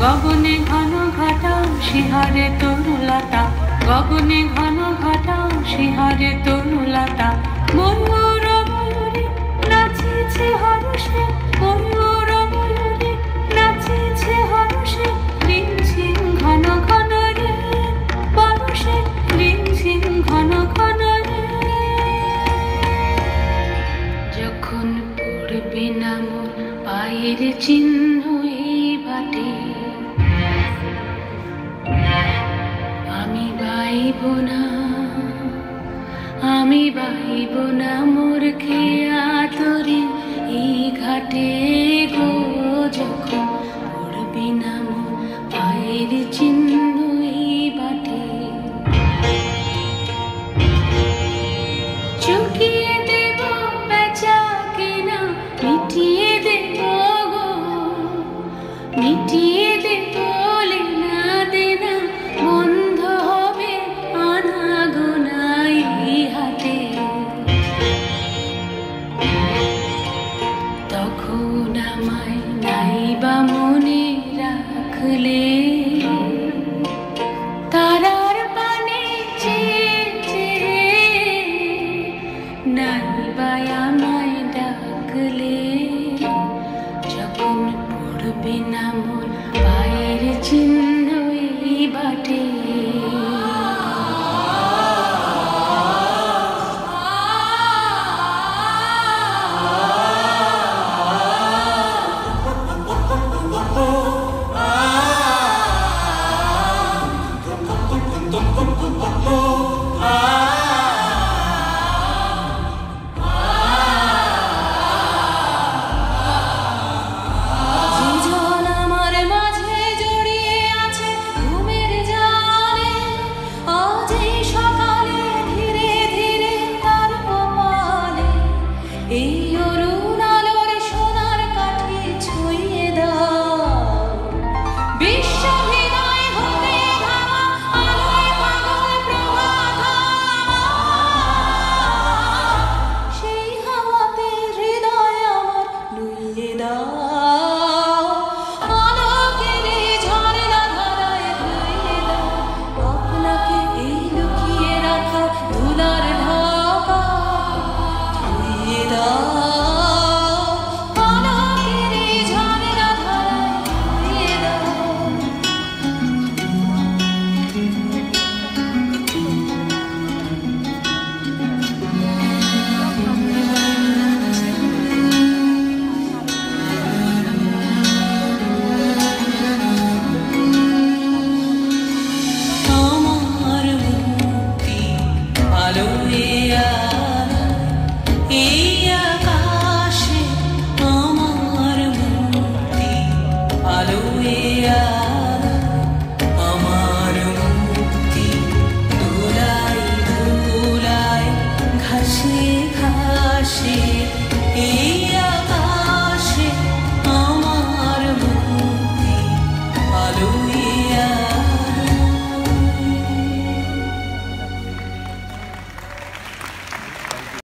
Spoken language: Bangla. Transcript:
গগনে ঘন ঘটা শিহারে তরুলতা, গগনে ঘন ঘটা শিহারে তরুলতা। ময়ূর ময়ূরে নাচিছে হরষে, ময়ূর ময়ূরে নাচিছে হরষে। রিমঝিম ঘন ঘন রে বর্ষে, রিমঝিম ঘন ঘন রে। যখন পড়বে না মোর পায়ের চিহ্ন এই বাটে, আমি বাইব না, আমি বাইব না মোর খেয়া তরি এই ঘাটে গো। যখন পড়বে না মোর পায়ের চিহ্ন এই বাটে, চুকিয়ে দেব বেচা কেনা, মিটিয়ে দেব গো, মিটিয়ে দেব লেনা দেনা। বন্ধ হবে আনাগোনা এই হাটে, তখন আমায় নাইবা মনে রাখলে। তারার পানে চেয়ে নাইবা আমায় ডাকলে। যখন পড়বে না মোর পায়ের চিহ্ন